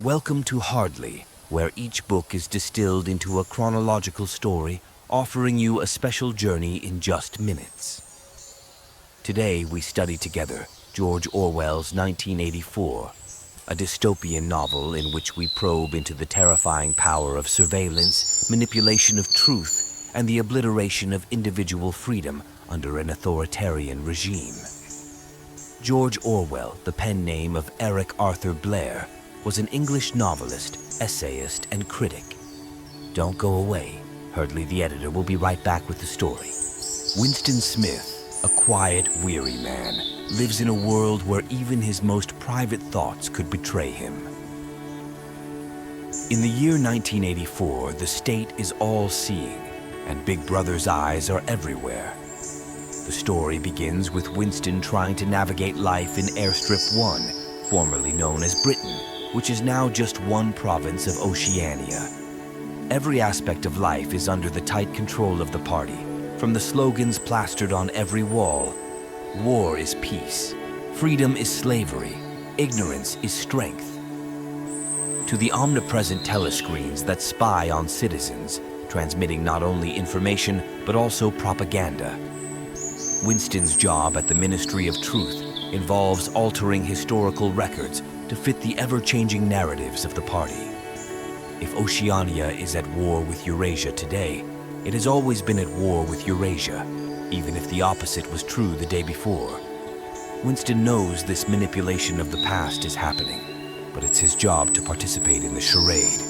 Welcome to Hardly, where each book is distilled into a chronological story, offering you a special journey in just minutes. Today we study together George Orwell's 1984, a dystopian novel in which we probe into the terrifying power of surveillance, manipulation of truth, and the obliteration of individual freedom under an authoritarian regime. George Orwell, the pen name of Eric Arthur Blair, was an English novelist, essayist, and critic. Don't go away. Hardly the editor will be right back with the story. Winston Smith, a quiet, weary man, lives in a world where even his most private thoughts could betray him. In the year 1984, the state is all-seeing, and Big Brother's eyes are everywhere. The story begins with Winston trying to navigate life in Airstrip 1, formerly known as Britain, which is now just one province of Oceania. Every aspect of life is under the tight control of the party, from the slogans plastered on every wall. War is peace, freedom is slavery, ignorance is strength. To the omnipresent telescreens that spy on citizens, transmitting not only information but also propaganda. Winston's job at the Ministry of Truth involves altering historical records to fit the ever-changing narratives of the party. If Oceania is at war with Eurasia today, it has always been at war with Eurasia, even if the opposite was true the day before. Winston knows this manipulation of the past is happening, but it's his job to participate in the charade.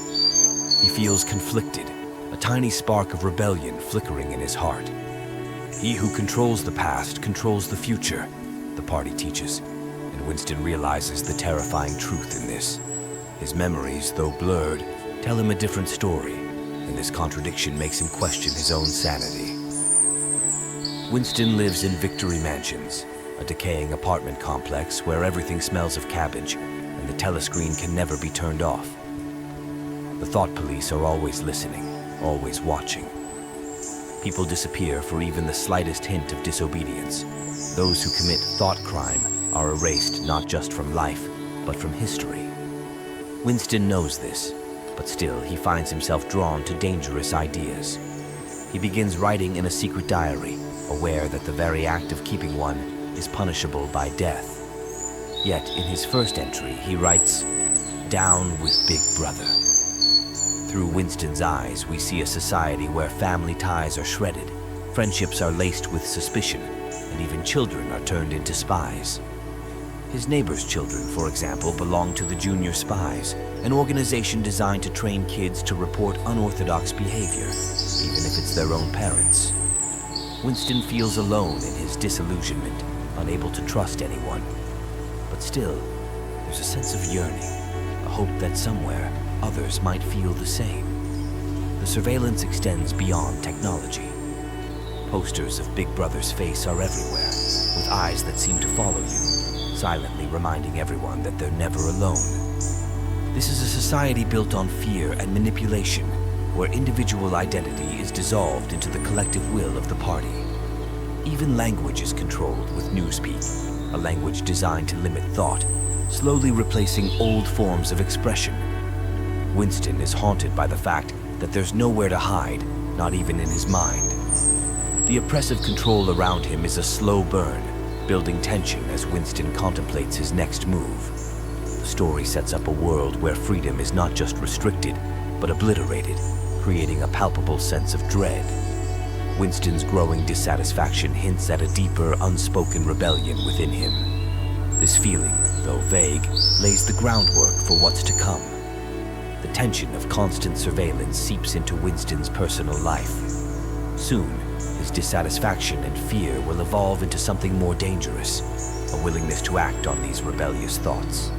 He feels conflicted, a tiny spark of rebellion flickering in his heart. He who controls the past controls the future, the party teaches. And Winston realizes the terrifying truth in this. His memories, though blurred, tell him a different story, and this contradiction makes him question his own sanity. Winston lives in Victory Mansions, a decaying apartment complex where everything smells of cabbage, and the telescreen can never be turned off. The thought police are always listening, always watching. People disappear for even the slightest hint of disobedience. Those who commit thought crime are erased not just from life, but from history. Winston knows this, but still he finds himself drawn to dangerous ideas. He begins writing in a secret diary, aware that the very act of keeping one is punishable by death. Yet in his first entry, he writes, "Down with Big Brother." Through Winston's eyes, we see a society where family ties are shredded, friendships are laced with suspicion, and even children are turned into spies. His neighbor's children, for example, belong to the Junior Spies, an organization designed to train kids to report unorthodox behavior, even if it's their own parents. Winston feels alone in his disillusionment, unable to trust anyone. But still, there's a sense of yearning, a hope that somewhere others might feel the same. The surveillance extends beyond technology. Posters of Big Brother's face are everywhere, with eyes that seem to follow you, silently reminding everyone that they're never alone. This is a society built on fear and manipulation, where individual identity is dissolved into the collective will of the party. Even language is controlled with newspeak, a language designed to limit thought, slowly replacing old forms of expression. Winston is haunted by the fact that there's nowhere to hide, not even in his mind. The oppressive control around him is a slow burn, building tension as Winston contemplates his next move. The story sets up a world where freedom is not just restricted, but obliterated, creating a palpable sense of dread. Winston's growing dissatisfaction hints at a deeper, unspoken rebellion within him. This feeling, though vague, lays the groundwork for what's to come. The tension of constant surveillance seeps into Winston's personal life. Soon, his dissatisfaction and fear will evolve into something more dangerous, a willingness to act on these rebellious thoughts.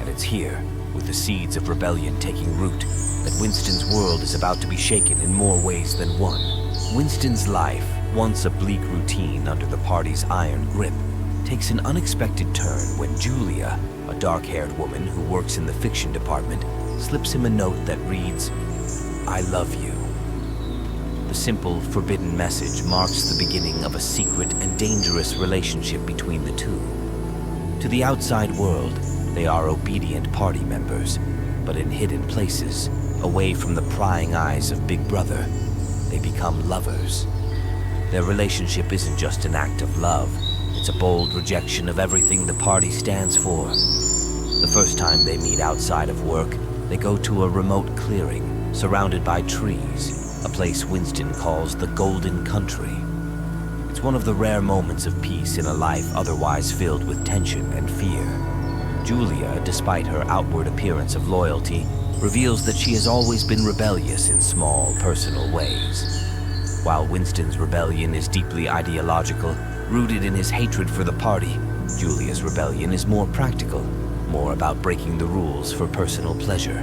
And it's here, with the seeds of rebellion taking root, that Winston's world is about to be shaken in more ways than one. Winston's life, once a bleak routine under the party's iron grip, takes an unexpected turn when Julia, a dark-haired woman who works in the fiction department, slips him a note that reads, "I love you." The simple, forbidden message marks the beginning of a secret and dangerous relationship between the two. To the outside world, they are obedient party members, But in hidden places, away from the prying eyes of Big Brother, they become lovers. Their relationship isn't just an act of love, it's a bold rejection of everything the party stands for. The first time they meet outside of work, they go to a remote clearing, surrounded by trees, a place Winston calls the Golden Country. It's one of the rare moments of peace in a life otherwise filled with tension and fear. Julia, despite her outward appearance of loyalty, reveals that she has always been rebellious in small, personal ways. While Winston's rebellion is deeply ideological, rooted in his hatred for the party, Julia's rebellion is more practical, more about breaking the rules for personal pleasure.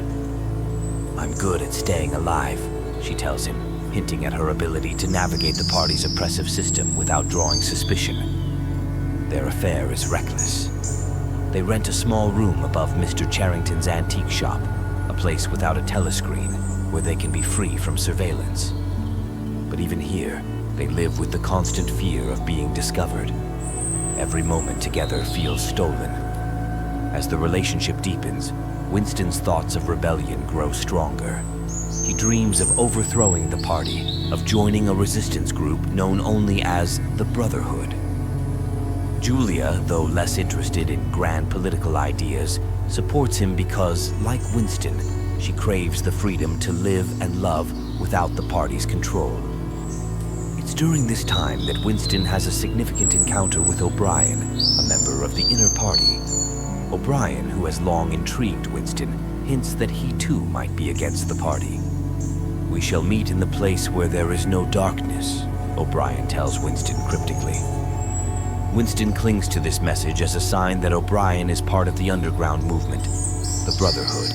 "I'm good at staying alive," she tells him, hinting at her ability to navigate the party's oppressive system without drawing suspicion. Their affair is reckless. They rent a small room above Mr. Charrington's antique shop, a place without a telescreen where they can be free from surveillance. But even here, they live with the constant fear of being discovered. Every moment together feels stolen. As the relationship deepens, Winston's thoughts of rebellion grow stronger. He dreams of overthrowing the party, of joining a resistance group known only as the Brotherhood. Julia, though less interested in grand political ideas, supports him because, like Winston, she craves the freedom to live and love without the party's control. It's during this time that Winston has a significant encounter with O'Brien, a member of the Inner Party. O'Brien, who has long intrigued Winston, hints that he too might be against the party. "We shall meet in the place where there is no darkness," O'Brien tells Winston cryptically. Winston clings to this message as a sign that O'Brien is part of the underground movement, the Brotherhood.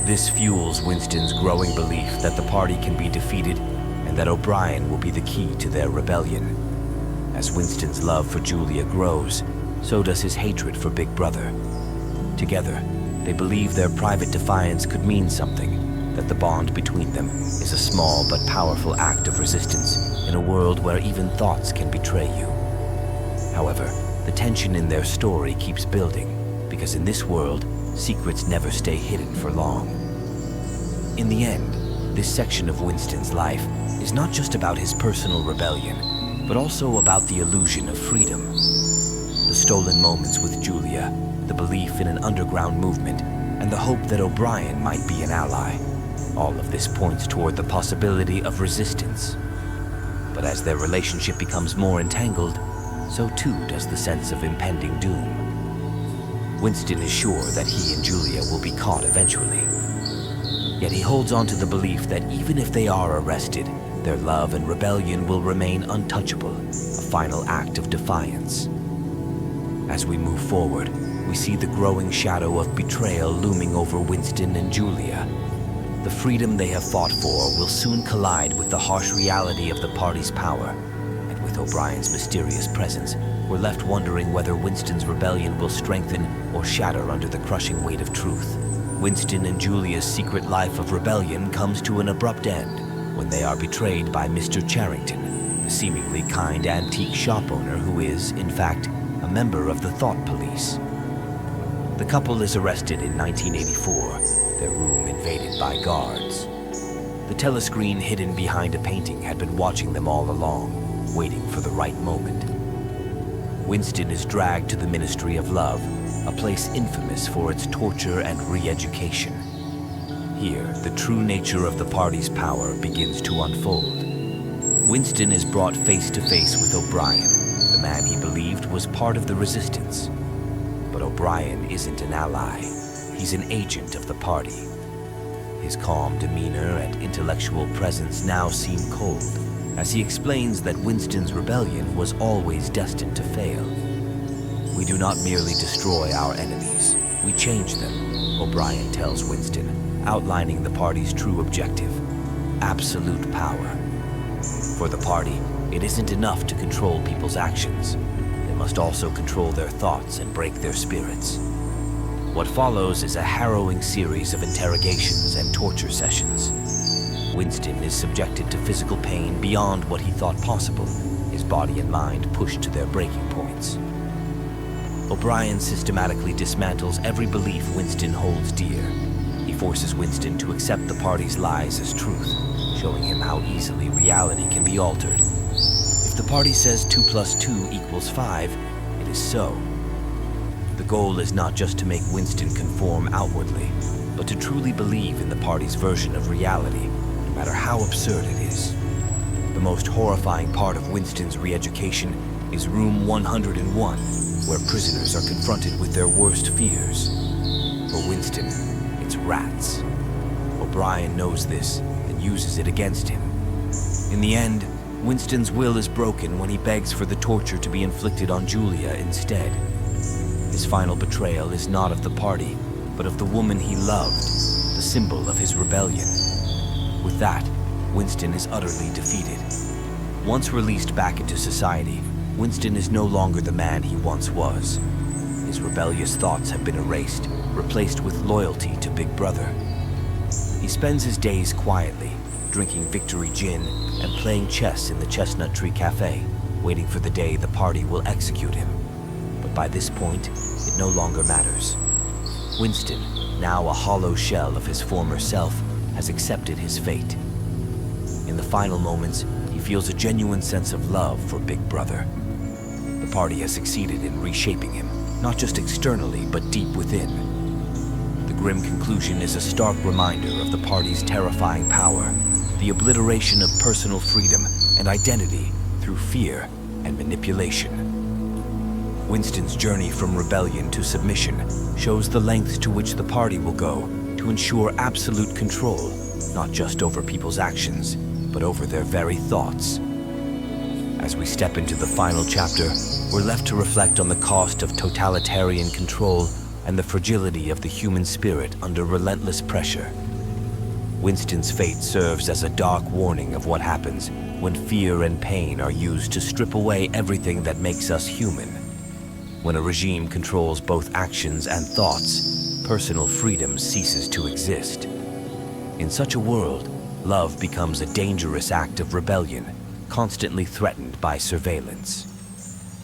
This fuels Winston's growing belief that the party can be defeated and that O'Brien will be the key to their rebellion. As Winston's love for Julia grows, so does his hatred for Big Brother. Together, they believe their private defiance could mean something, that the bond between them is a small but powerful act of resistance in a world where even thoughts can betray you. However, the tension in their story keeps building, because in this world, secrets never stay hidden for long. In the end, this section of Winston's life is not just about his personal rebellion, but also about the illusion of freedom. The stolen moments with Julia, the belief in an underground movement, and the hope that O'Brien might be an ally. All of this points toward the possibility of resistance. But as their relationship becomes more entangled, so too does the sense of impending doom. Winston is sure that he and Julia will be caught eventually. Yet he holds on to the belief that even if they are arrested, their love and rebellion will remain untouchable, a final act of defiance. As we move forward, we see the growing shadow of betrayal looming over Winston and Julia. The freedom they have fought for will soon collide with the harsh reality of the party's power. And with O'Brien's mysterious presence, we're left wondering whether Winston's rebellion will strengthen or shatter under the crushing weight of truth. Winston and Julia's secret life of rebellion comes to an abrupt end when they are betrayed by Mr. Charrington, the seemingly kind antique shop owner who is, in fact, a member of the Thought Police. The couple is arrested in 1984, their room invaded by guards. The telescreen hidden behind a painting had been watching them all along, waiting for the right moment. Winston is dragged to the Ministry of Love, a place infamous for its torture and re-education. Here, the true nature of the party's power begins to unfold. Winston is brought face to face with O'Brien, the man he believed was part of the resistance. But O'Brien isn't an ally. He's an agent of the party. His calm demeanor and intellectual presence now seem cold, as he explains that Winston's rebellion was always destined to fail. "We do not merely destroy our enemies, we change them," O'Brien tells Winston, outlining the party's true objective: absolute power. For the party, it isn't enough to control people's actions. They must also control their thoughts and break their spirits. What follows is a harrowing series of interrogations and torture sessions. Winston is subjected to physical pain beyond what he thought possible, his body and mind pushed to their breaking points. O'Brien systematically dismantles every belief Winston holds dear. forces Winston to accept the party's lies as truth, showing him how easily reality can be altered. If the party says 2 + 2 = 5, it is so. The goal is not just to make Winston conform outwardly, but to truly believe in the party's version of reality, no matter how absurd it is. The most horrifying part of Winston's re-education is Room 101, where prisoners are confronted with their worst fears. For Winston, it's rats. O'Brien knows this and uses it against him. In the end, Winston's will is broken when he begs for the torture to be inflicted on Julia instead. His final betrayal is not of the party, but of the woman he loved, the symbol of his rebellion. With that, Winston is utterly defeated. Once released back into society, Winston is no longer the man he once was. His rebellious thoughts have been erased, replaced with loyalty to Big Brother. He spends his days quietly, drinking victory gin and playing chess in the Chestnut Tree Cafe, waiting for the day the party will execute him. But by this point, it no longer matters. Winston, now a hollow shell of his former self, has accepted his fate. In the final moments, he feels a genuine sense of love for Big Brother. The party has succeeded in reshaping him, not just externally, but deep within. The grim conclusion is a stark reminder of the party's terrifying power, the obliteration of personal freedom and identity through fear and manipulation. Winston's journey from rebellion to submission shows the lengths to which the party will go to ensure absolute control, not just over people's actions, but over their very thoughts. As we step into the final chapter, we're left to reflect on the cost of totalitarian control and the fragility of the human spirit under relentless pressure. Winston's fate serves as a dark warning of what happens when fear and pain are used to strip away everything that makes us human. When a regime controls both actions and thoughts, personal freedom ceases to exist. In such a world, love becomes a dangerous act of rebellion, constantly threatened by surveillance.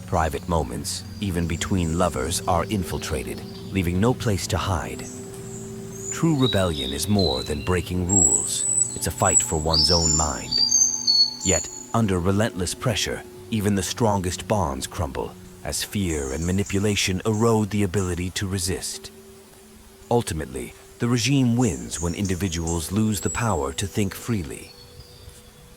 Private moments, even between lovers, are infiltrated, leaving no place to hide. True rebellion is more than breaking rules. It's a fight for one's own mind. Yet, under relentless pressure, even the strongest bonds crumble, as fear and manipulation erode the ability to resist. Ultimately, the regime wins when individuals lose the power to think freely.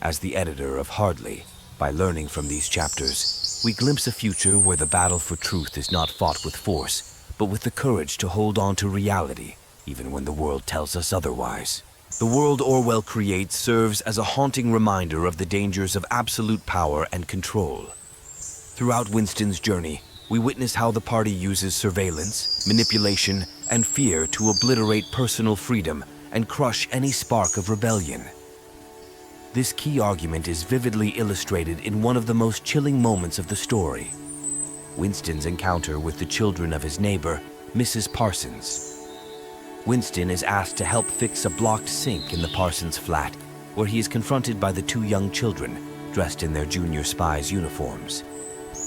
As the editor of Hardly, by learning from these chapters, we glimpse a future where the battle for truth is not fought with force, but with the courage to hold on to reality, even when the world tells us otherwise. The world Orwell creates serves as a haunting reminder of the dangers of absolute power and control. Throughout Winston's journey, we witness how the party uses surveillance, manipulation, and fear to obliterate personal freedom and crush any spark of rebellion. This key argument is vividly illustrated in one of the most chilling moments of the story: Winston's encounter with the children of his neighbor, Mrs. Parsons. Winston is asked to help fix a blocked sink in the Parsons flat, where he is confronted by the 2 young children, dressed in their junior spies' uniforms.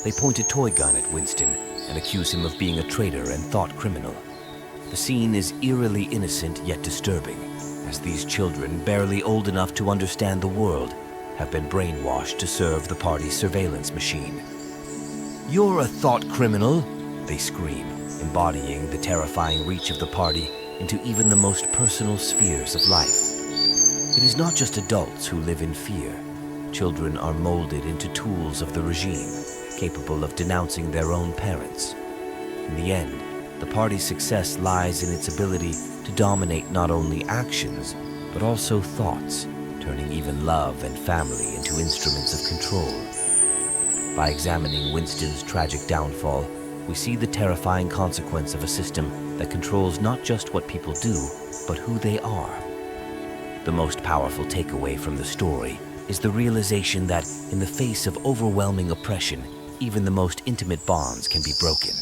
They point a toy gun at Winston and accuse him of being a traitor and thought criminal. The scene is eerily innocent yet disturbing, as these children, barely old enough to understand the world, have been brainwashed to serve the party's surveillance machine. "You're a thought criminal," they scream, embodying the terrifying reach of the party into even the most personal spheres of life. It is not just adults who live in fear. Children are molded into tools of the regime, capable of denouncing their own parents. In the end, the party's success lies in its ability to dominate not only actions, but also thoughts, turning even love and family into instruments of control. By examining Winston's tragic downfall, we see the terrifying consequence of a system that controls not just what people do, but who they are. The most powerful takeaway from the story is the realization that, in the face of overwhelming oppression, even the most intimate bonds can be broken.